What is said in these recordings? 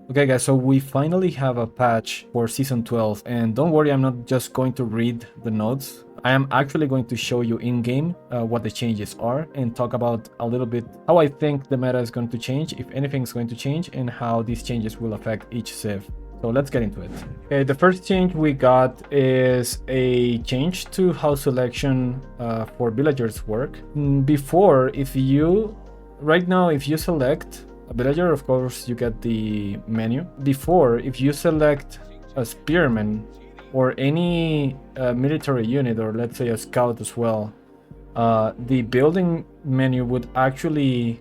Okay guys, so we finally have a patch for Season 12, and don't worry, I'm not just going to read the notes. I am actually going to show you in-game what the changes are and talk about a little bit how I think the meta is going to change, if anything is going to change, and how these changes will affect each civ. So let's get into it. Okay, the first change we got is a change to how selection for villagers work. Before, right now, if you select a villager, of course, you get the menu. Before, if you select a spearman or any military unit, or let's say a scout as well, the building menu would actually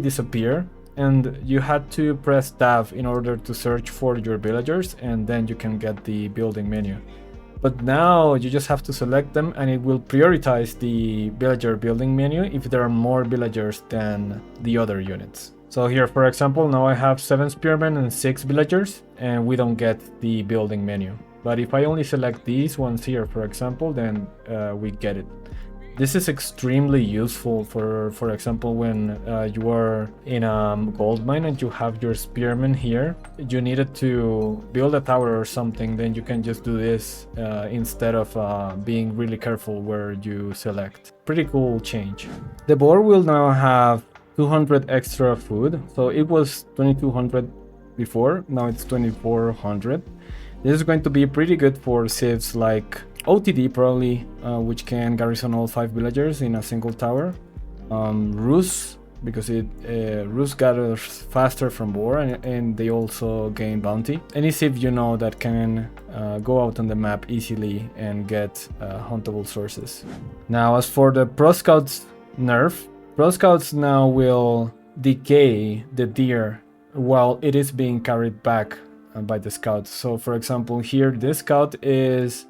disappear, and you had to press tab in order to search for your villagers, and then you can get the building menu. But now you just have to select them, and it will prioritize the villager building menu if there are more villagers than the other units. So here, for example, now I have 7 spearmen and 6 villagers, and we don't get the building menu. But if I only select these ones here, for example, then we get it. This is extremely useful for example, when you are in a gold mine and you have your spearmen here. You needed to build a tower or something, then you can just do this instead of being really careful where you select. Pretty cool change. The boar will now have 200 extra food, so it was 2200 before, now it's 2400. This is going to be pretty good for civs like OTD probably, which can garrison all 5 villagers in a single tower. Rus, because Rus gathers faster from boar, and they also gain bounty. Any civ you know that can go out on the map easily and get huntable sources. Now as for the Pro Scouts nerf, Pro Scouts now will decay the deer while it is being carried back by the scouts. So for example, here this scout is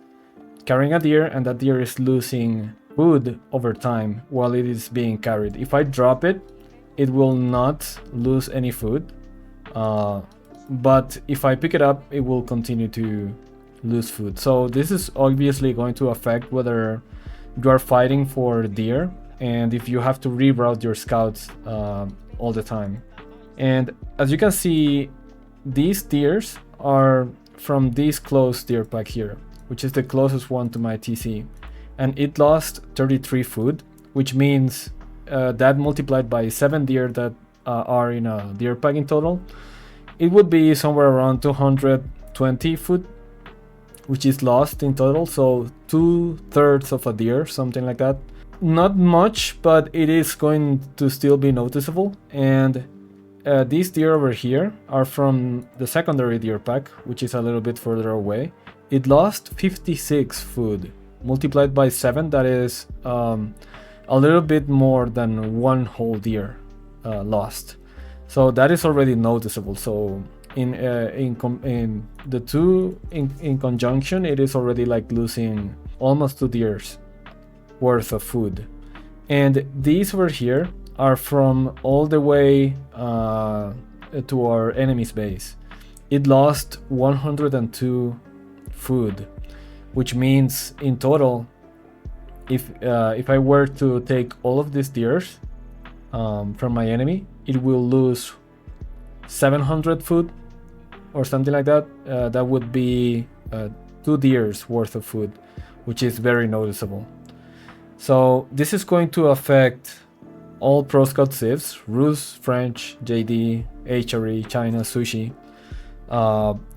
carrying a deer, and that deer is losing food over time while it is being carried. If I drop it, it will not lose any food. But if I pick it up, it will continue to lose food. So this is obviously going to affect whether you are fighting for deer, and if you have to reroute your scouts all the time. And as you can see, these deers are from this close deer pack here, which is the closest one to my TC, and it lost 33 food, which means that multiplied by 7 deer that are in a deer pack in total, it would be somewhere around 220 food, which is lost in total. So 2/3 of a deer, something like that. Not much, but it is going to still be noticeable. And these deer over here are from the secondary deer pack, which is a little bit further away. It lost 56 food, multiplied by 7, that is a little bit more than 1 whole deer lost. So that is already noticeable. So in the two in conjunction, it is already like losing almost 2 deers worth of food. And these over here are from all the way to our enemy's base. It lost 102 food, which means in total, if I were to take all of these deers from my enemy, it will lose 700 food or something like that. That would be 2 deers worth of food, which is very noticeable. So this is going to affect all Pro Scout civs: Rus, French, JD, HRE, China, Zhu'Xi.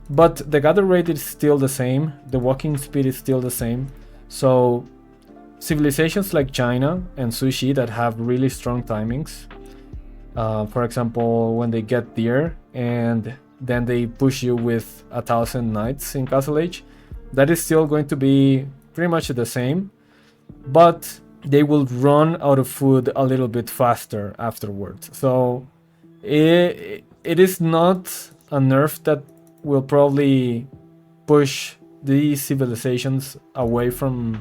But the gather rate is still the same, the walking speed is still the same. So civilizations like China and Zhu'Xi that have really strong timings, for example, when they get deer and then they push you with 1,000 knights in Castle Age, that is still going to be pretty much the same, but they will run out of food a little bit faster afterwards. So it is not a nerf that will probably push these civilizations away from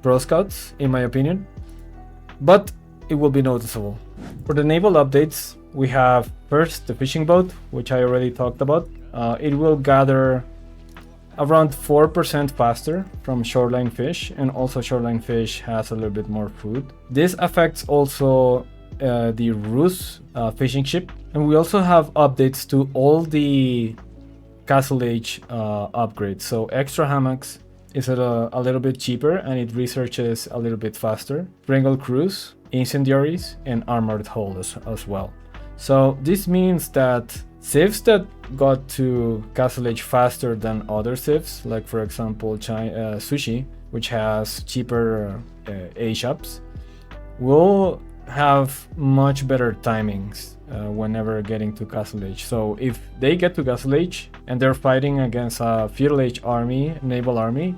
Pro Scouts, in my opinion, but it will be noticeable. For the naval updates, we have first the fishing boat, which I already talked about. It will gather around 4% faster from shoreline fish, and also shoreline fish has a little bit more food. This affects also the Rus fishing ship. And we also have updates to all the Castle Age upgrades. So extra hammocks is a little bit cheaper and it researches a little bit faster. Pringle crews, incendiaries, and armored hull as well. So this means that civs that got to Castle Age faster than other civs, like for example Zhu'Xi, which has cheaper age ups, will have much better timings whenever getting to Castle Age. So if they get to Castle Age and they're fighting against a Feudal Age army, naval army,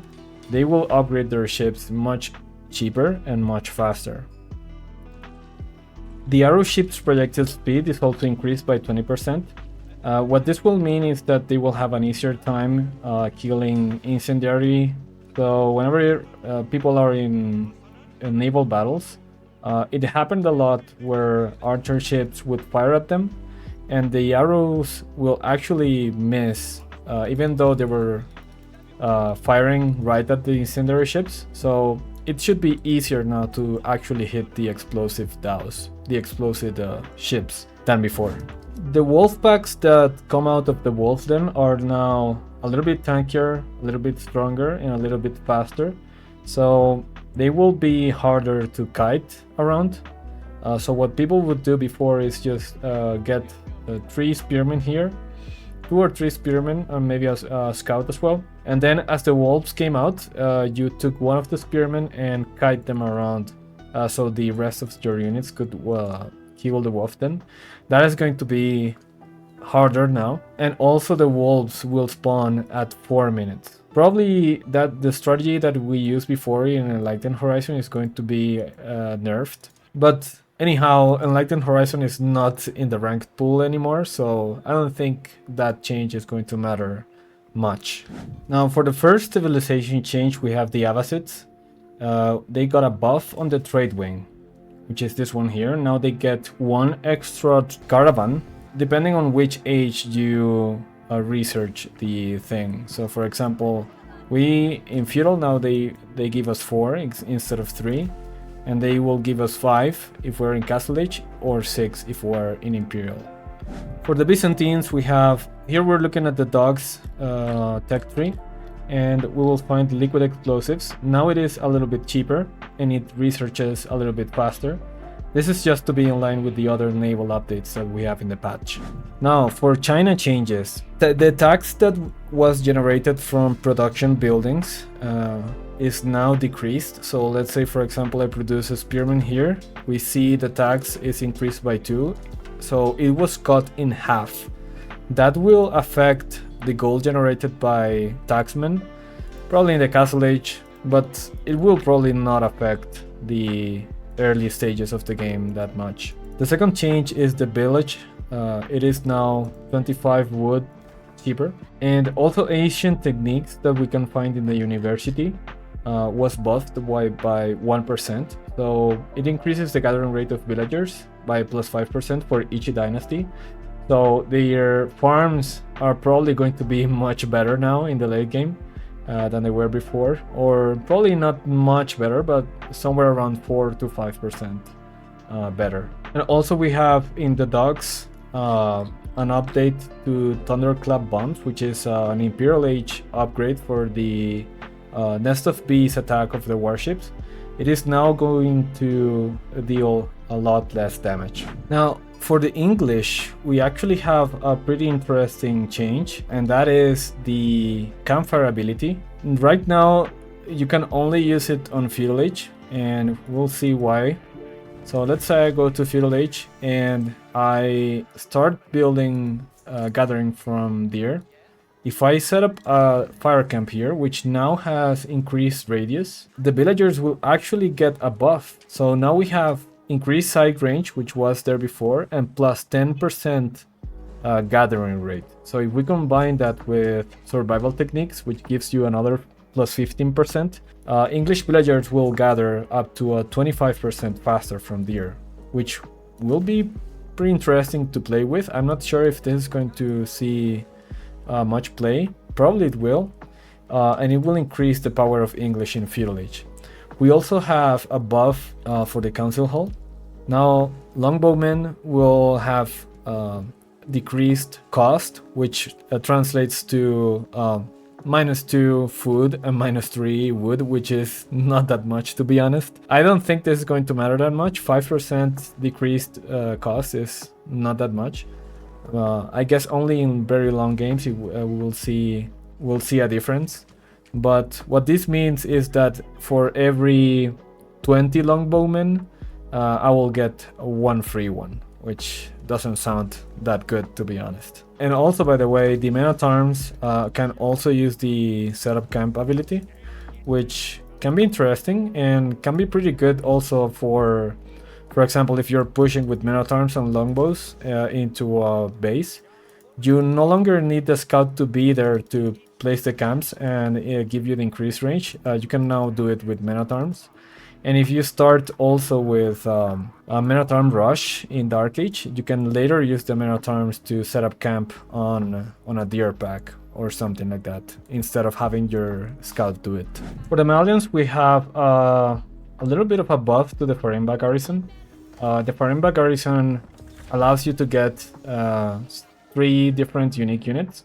they will upgrade their ships much cheaper and much faster. The arrow ship's projectile speed is also increased by 20%. What this will mean is that they will have an easier time killing incendiary. So whenever people are in naval battles, it happened a lot where archer ships would fire at them and the arrows will actually miss even though they were firing right at the incendiary ships. So it should be easier now to actually hit the explosive dhows, the explosive ships, than before. The wolf packs that come out of the wolf den are now a little bit tankier, a little bit stronger, and a little bit faster. So they will be harder to kite around. So what people would do before is just get 3 spearmen here, 2 or 3 spearmen, and maybe a scout as well. And then as the wolves came out, you took one of the spearmen and kite them around so the rest of your units could kill the wolf den. That is going to be harder now. And also the wolves will spawn at 4 minutes. Probably that the strategy that we used before in Enlightened Horizon is going to be nerfed. But anyhow, Enlightened Horizon is not in the ranked pool anymore, so I don't think that change is going to matter much. Now for the first civilization change, we have the Abbasids. They got a buff on the trade wing, which is this one here. Now they get 1 extra caravan, depending on which age you research the thing. So for example, we in feudal now they give us 4 instead of 3, and they will give us 5 if we're in Castle Age, or 6 if we're in Imperial. For the Byzantines, we have here, we're looking at the dogs tech tree, and we will find liquid explosives. Now it is a little bit cheaper and it researches a little bit faster. This is just to be in line with the other naval updates that we have in the patch. Now for China changes, the tax that was generated from production buildings is now decreased. So let's say for example I produce a spearman here, we see the tax is increased by 2, so it was cut in half. That will affect the gold generated by taxmen, probably in the Castle Age, but it will probably not affect the early stages of the game that much. The second change is the village. It is now 25 wood cheaper, and also ancient techniques that we can find in the university was buffed by 1%. So it increases the gathering rate of villagers by plus 5% for each dynasty. So their farms are probably going to be much better now in the late game than they were before, or probably not much better, but somewhere around 4 to 5% better. And also we have in the docks an update to Thunderclap bombs, which is an Imperial Age upgrade for the Nest of Bees attack of the warships. It is now going to deal a lot less damage. Now for the English, we actually have a pretty interesting change, and that is the campfire ability. Right now you can only use it on Feudal Age, and we'll see why. So let's say I go to Feudal Age and I start building gathering from there. If I set up a fire camp here, which now has increased radius, the villagers will actually get a buff. So now we have increased sight range, which was there before, and plus 10% gathering rate. So if we combine that with survival techniques, which gives you another plus 15%, English villagers will gather up to a 25% faster from there, which will be pretty interesting to play with. I'm not sure if this is going to see much play. Probably it will, and it will increase the power of English in Feudal Age. We also have a buff for the Council Hall. Now Longbowmen will have decreased cost, which translates to -2 food and -3 wood, which is not that much, to be honest. I don't think this is going to matter that much. 5% decreased cost is not that much. I guess only in very long games we'll see a difference. But what this means is that for every 20 longbowmen, I will get one free one, which doesn't sound that good, to be honest. And also, by the way, the men at arms can also use the setup camp ability, which can be interesting and can be pretty good also for example, if you're pushing with men at arms and longbows into a base, you no longer need the scout to be there to place the camps and give you the increased range. You can now do it with men at arms. And if you start also with a men at arms rush in Dark Age, you can later use the men at arms to set up camp on a deer pack or something like that, instead of having your scout do it. For the Malians, we have a little bit of a buff to the Farimba garrison. The Farimba garrison allows you to get 3 different unique units,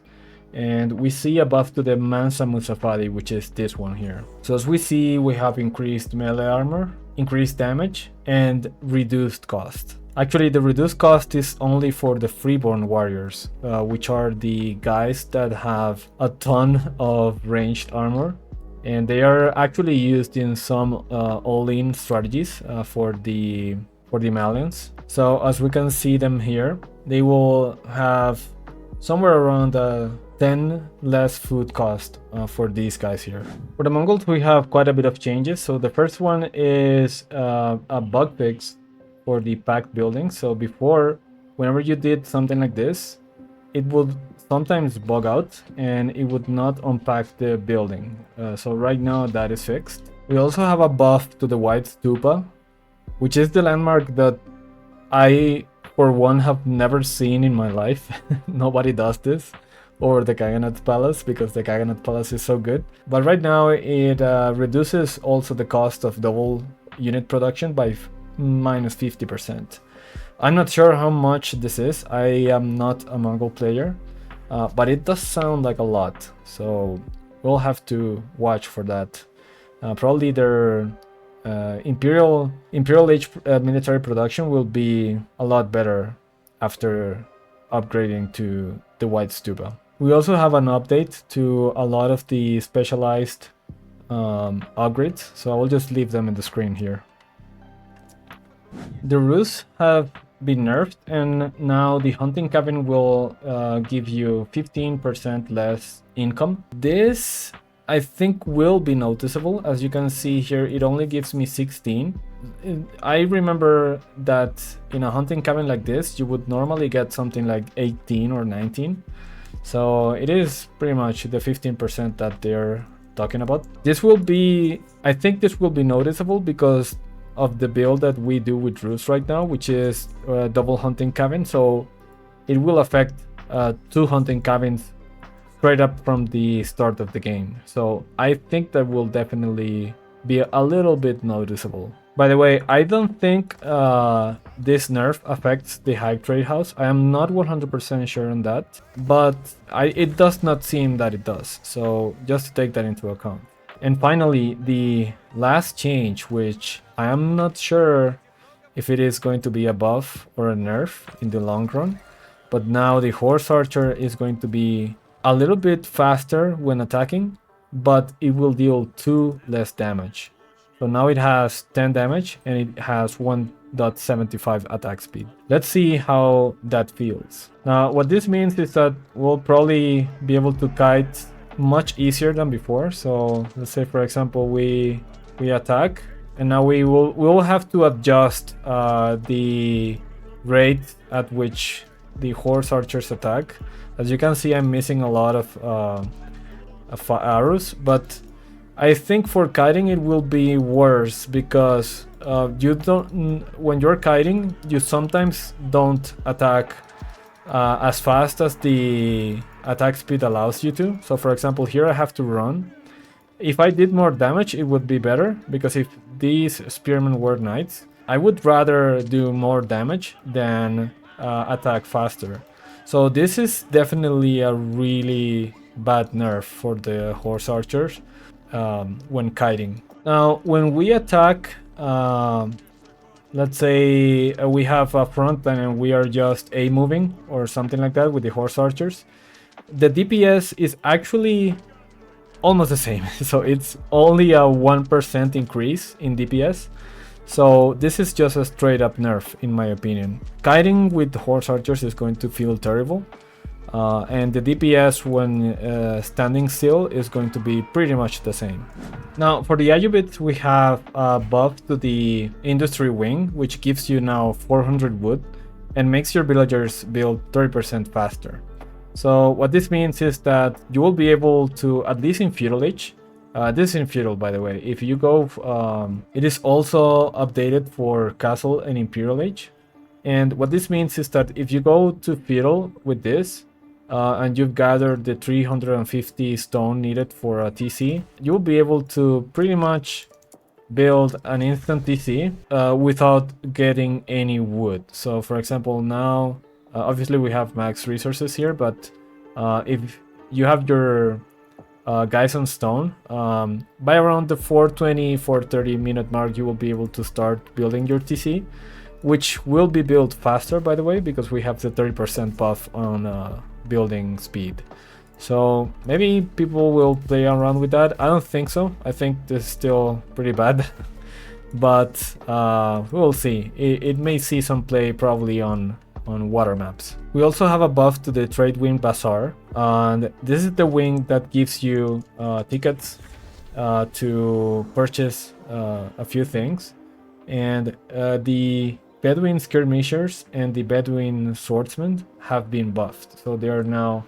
and we see a buff to the Mansa Musafadi, which is this one here. So as we see, we have increased melee armor, increased damage, and reduced cost. Actually, the reduced cost is only for the freeborn warriors, which are the guys that have a ton of ranged armor, and they are actually used in some all-in strategies for the Malians. So as we can see them here, they will have somewhere around 10 less food cost for these guys here. For the Mongols, we have quite a bit of changes. So the first one is a bug fix for the packed building. So before, whenever you did something like this, it would sometimes bug out and it would not unpack the building. So right now that is fixed. We also have a buff to the White Stupa, which is the landmark that I, for one, have never seen in my life. Nobody does this. Or the Khaganate Palace, because the Khaganate Palace is so good. But right now it reduces also the cost of double unit production by -50%. I'm not sure how much this is. I am not a Mongol player, but it does sound like a lot. So we'll have to watch for that. Probably their Imperial Age military production will be a lot better after upgrading to the White Stupa. We also have an update to a lot of the specialized upgrades, so I will just leave them in the screen here. The roosts have been nerfed, and now the hunting cabin will give you 15% less income. This, I think, will be noticeable. As you can see here, it only gives me 16. I remember that in a hunting cabin like this, you would normally get something like 18 or 19. So it is pretty much the 15% that they're talking about. This will be, I think this will be noticeable because of the build that we do with roosts right now, which is double hunting cabin. So it will affect 2 hunting cabins straight up from the start of the game. So I think that will definitely be a little bit noticeable. By the way, I don't think this nerf affects the high trade house. I am not 100% sure on that, but it does not seem that it does. So just to take that into account. And finally, the last change, which I am not sure if it is going to be a buff or a nerf in the long run, but now the horse archer is going to be a little bit faster when attacking, but it will deal 2 less damage. So now it has 10 damage and it has 1.75 attack speed. Let's see how that feels. Now what this means is that we'll probably be able to kite much easier than before. So let's say, for example, we attack, and now we will have to adjust the rate at which the horse archers attack. As you can see, I'm missing a lot of arrows, but I think for kiting it will be worse because when you're kiting, you sometimes don't attack as fast as the attack speed allows you to. So for example, here I have to run. If I did more damage, it would be better, because if these spearmen were knights, I would rather do more damage than attack faster. So this is definitely a really bad nerf for the horse archers when kiting. Now, when we attack, let's say we have a front line and we are just A moving or something like that with the horse archers, the DPS is actually almost the same. So it's only a 1% increase in DPS. So this is just a straight up nerf in my opinion. Kiting with horse archers is going to feel terrible. And the DPS when standing still is going to be pretty much the same. Now for the Ayyu bit, we have a buff to the industry wing, which gives you now 400 wood and makes your villagers build 30% faster. So what this means is that you will be able to, at least in feudal age, this is in feudal by the way, if you go, it is also updated for castle and imperial age. And what this means is that if you go to feudal with this, and you've gathered the 350 stone needed for a TC, you'll be able to pretty much build an instant TC without getting any wood. So for example, now obviously we have max resources here, but if you have your guys on stone, by around the 420 430 minute mark you will be able to start building your TC, which will be built faster by the way, because we have the 30% buff on building speed. So maybe people will play around with that. I don't think so. I think this is still pretty bad. But we'll see. It may see some play probably on water maps. We also have a buff to the trade wing bazaar, and this is the wing that gives you tickets to purchase a few things. And the Bedouin skirmishers and the Bedouin swordsmen have been buffed, so they are now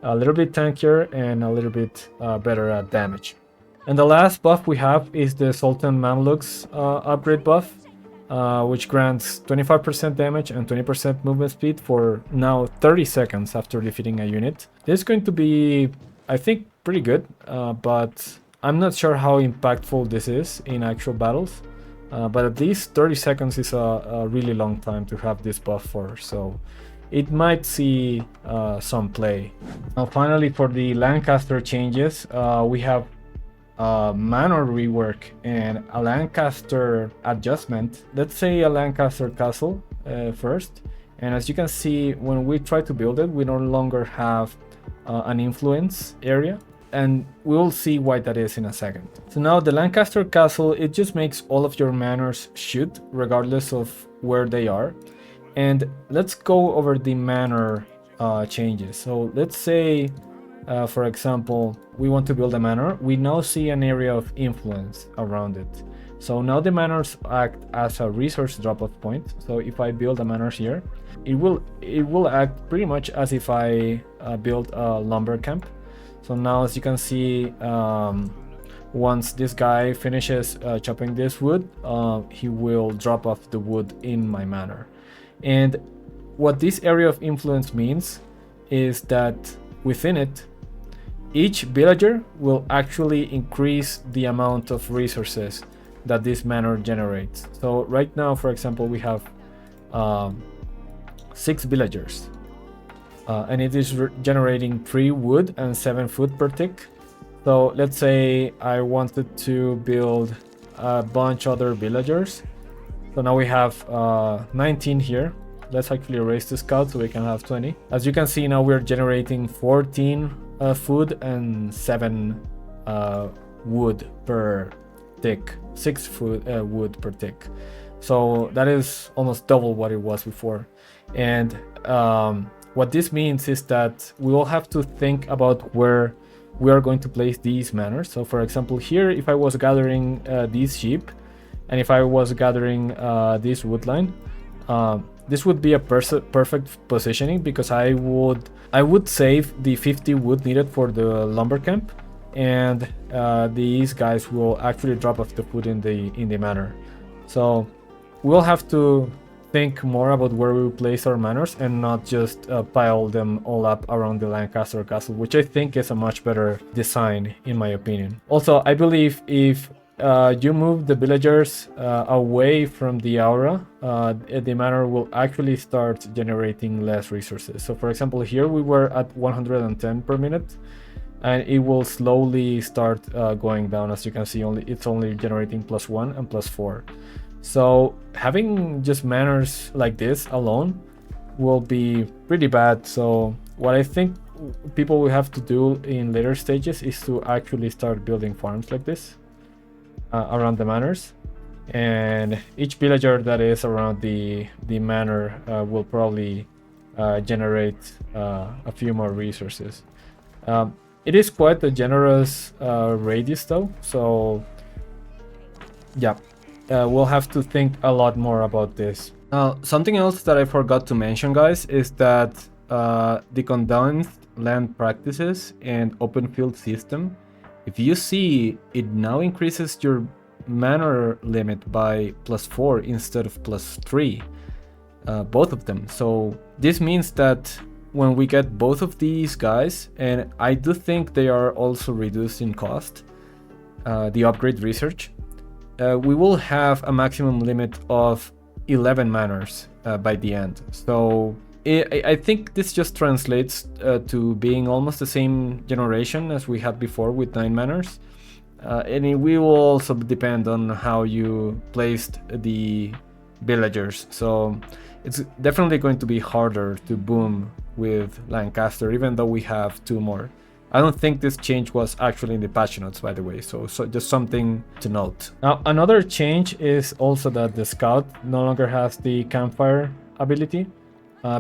a little bit tankier and a little bit better at damage. And the last buff we have is the Sultan Mamluks upgrade buff, which grants 25% damage and 20% movement speed for now 30 seconds after defeating a unit. This is going to be, I think, pretty good, but I'm not sure how impactful this is in actual battles. But at least 30 seconds is a really long time to have this buff for, so it might see some play. Now finally, for the Lancaster changes, we have manor rework and a Lancaster adjustment. Let's say a Lancaster castle first, and as you can see, when we try to build it, we no longer have an influence area. And we'll see why that is in a second. So now the Lancaster castle, it just makes all of your manors shoot regardless of where they are. And let's go over the manor changes. So let's say, for example, we want to build a manor. We now see an area of influence around it. So now the manors act as a resource drop-off point. So if I build a manor here, it will act pretty much as if I built a lumber camp. So now, as you can see, once this guy finishes chopping this wood, he will drop off the wood in my manor. And what this area of influence means is that within it, each villager will actually increase the amount of resources that this manor generates. So right now, for example, we have 6 villagers. And it is generating 3 wood and 7 food per tick. So let's say I wanted to build a bunch other villagers. So now we have 19 here. Let's actually erase the scout so we can have 20. As you can see, now we're generating 14 food and 7 wood per tick. 6 wood per tick. So that is almost double what it was before. And what this means is that we will have to think about where we are going to place these manors. So for example, here, if I was gathering these sheep, and if I was gathering this wood line, this would be a perfect positioning, because I would save the 50 wood needed for the lumber camp, and these guys will actually drop off the food in the manor. So we'll have to think more about where we place our manors and not just pile them all up around the Lancaster castle, which I think is a much better design in my opinion. Also, I believe if you move the villagers away from the aura, the manor will actually start generating less resources. So for example, here we were at 110 per minute, and it will slowly start going down. As you can see, it's only generating +1 and +4. So having just manors like this alone will be pretty bad. So what I think people will have to do in later stages is to actually start building farms like this around the manors, and each villager that is around the manor will probably generate a few more resources. It is quite a generous radius though, so yeah, we'll have to think a lot more about this. Something else that I forgot to mention, guys, is that the condensed land practices and open field system, if you see, it now increases your manor limit by +4 instead of +3, both of them. So this means that when we get both of these guys, and I do think they are also reduced in cost, the upgrade research, we will have a maximum limit of 11 manors by the end. So I think this just translates to being almost the same generation as we had before with 9 manors. And it will also depend on how you placed the villagers. So it's definitely going to be harder to boom with Lancaster, even though we have 2 more. I don't think this change was actually in the patch notes, by the way, so just something to note. Now, another change is also that the scout no longer has the campfire ability,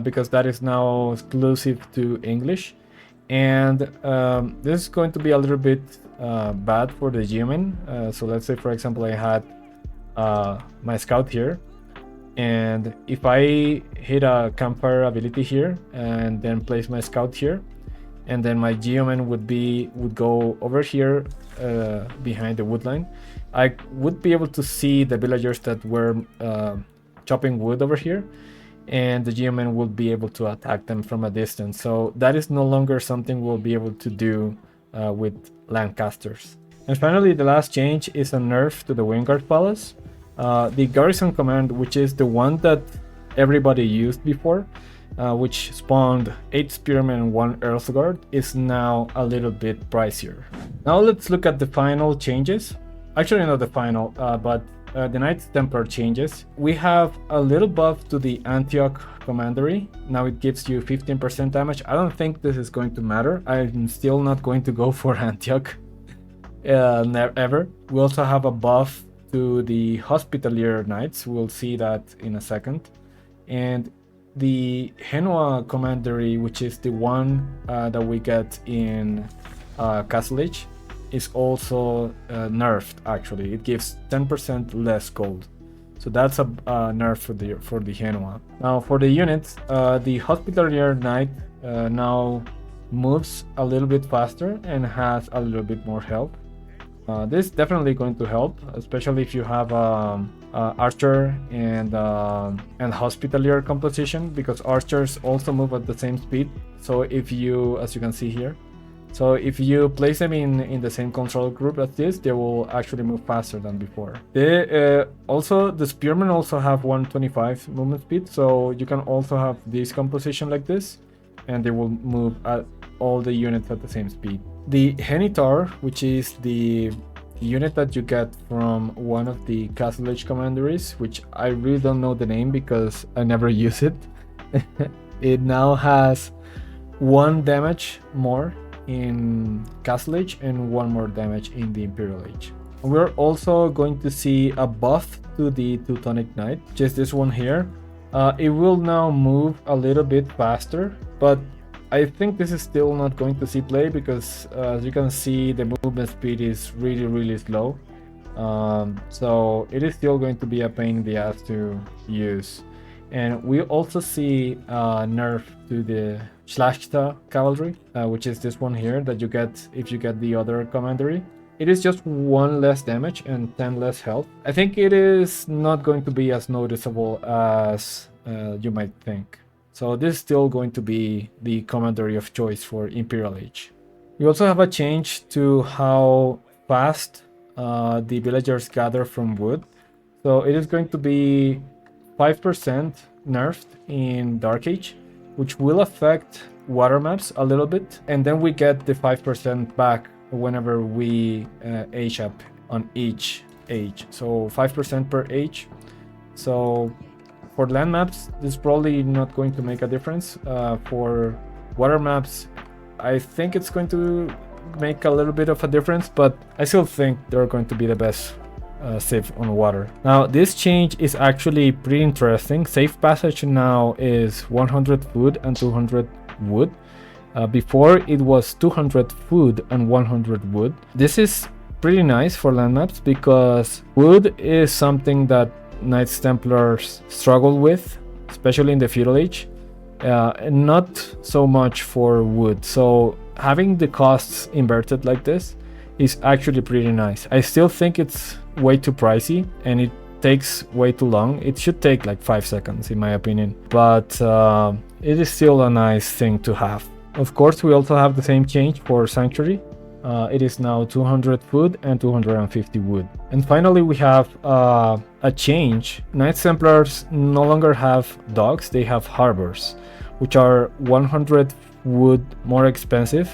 because that is now exclusive to English. And this is going to be a little bit bad for the human. So let's say, for example, I had my scout here, and if I hit a campfire ability here and then place my scout here, and then my geoman would go over here behind the wood line, I would be able to see the villagers that were chopping wood over here, and the geoman would be able to attack them from a distance. So that is no longer something we'll be able to do with Lancasters. And finally, the last change is a nerf to the Wingard Palace. The garrison command, which is the one that everybody used before, which spawned 8 spearmen and 1 Earthguard, is now a little bit pricier. Now let's look at the final changes. Actually, not the final, but the Knights Templar changes. We have a little buff to the Antioch commandery. Now it gives you 15% damage. I don't think this is going to matter. I'm still not going to go for Antioch ever. We also have a buff to the Hospitalier Knights. We'll see that in a second. And the Genoa commandery, which is the one that we get in Castle Age, is also nerfed. Actually, it gives 10% less gold, so that's a nerf for the Genoa. Now for the units, the Hospitalier Knight now moves a little bit faster and has a little bit more health. This is definitely going to help, especially if you have archer and Hospitalier composition, because archers also move at the same speed. So if you, as you can see here, so if you place them in the same control group as this, they will actually move faster than before. Also, the spearmen also have 125 movement speed, so you can also have this composition like this, and they will move at all the units at the same speed. The Henitar, which is the unit that you get from one of the Castle Age commanderies, which I really don't know the name because I never use it. It now has 1 damage more in Castle Age and 1 more damage in the Imperial Age. We're also going to see a buff to the Teutonic Knight, which is this one here. It will now move a little bit faster, but I think this is still not going to see play because as you can see, the movement speed is really slow. So it is still going to be a pain in the ass to use. And we also see a nerf to the Schlachta cavalry, which is this one here that you get if you get the other commandery. It is just 1 less damage and 10 less health. I think it is not going to be as noticeable as you might think. So this is still going to be the commandery of choice for Imperial Age. We also have a change to how fast the villagers gather from wood. So it is going to be 5% nerfed in Dark Age, which will affect water maps a little bit. And then we get the 5% back whenever we age up on each age. So 5% per age. So for land maps, this is probably not going to make a difference. For water maps, I think it's going to make a little bit of a difference, but I still think they're going to be the best civ on water. Now this change is actually pretty interesting. Safe passage now is 100 food and 200 wood. Before it was 200 food and 100 wood. This is pretty nice for land maps because wood is something that Knights Templars struggle with, especially in the feudal age. Not so much for wood. So having the costs inverted like this is actually pretty nice. I still think it's way too pricey and it takes way too long. It should take like 5 seconds in my opinion, but it is still a nice thing to have. Of course, we also have the same change for Sanctuary. It is now 200 food and 250 wood. And finally, we have a change. Knights Templars no longer have docks, they have harbors, which are 100 wood more expensive.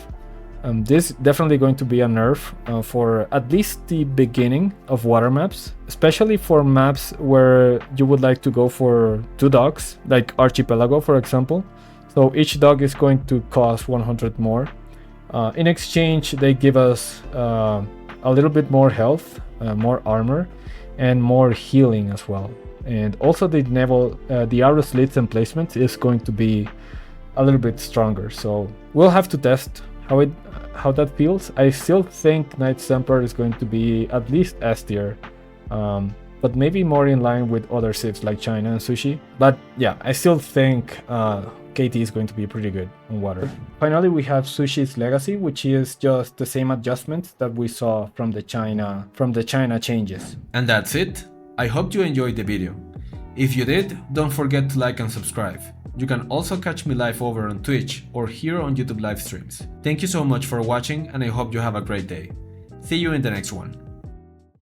This is definitely going to be a nerf for at least the beginning of water maps, especially for maps where you would like to go for 2 docks, like Archipelago for example. So each dock is going to cost 100 more. In exchange, they give us a little bit more health, more armor, and more healing as well. And also the naval, the arrow slits and placement is going to be a little bit stronger. So we'll have to test how that feels. I still think Knights Templar is going to be at least S tier, but maybe more in line with other civs like China and Zhu'Xi. But yeah, I still think KT is going to be pretty good on water. Finally, we have Zhu'Xi's Legacy, which is just the same adjustments that we saw from the China changes. And that's it. I hope you enjoyed the video. If you did, don't forget to like and subscribe. You can also catch me live over on Twitch or here on YouTube live streams. Thank you so much for watching and I hope you have a great day. See you in the next one.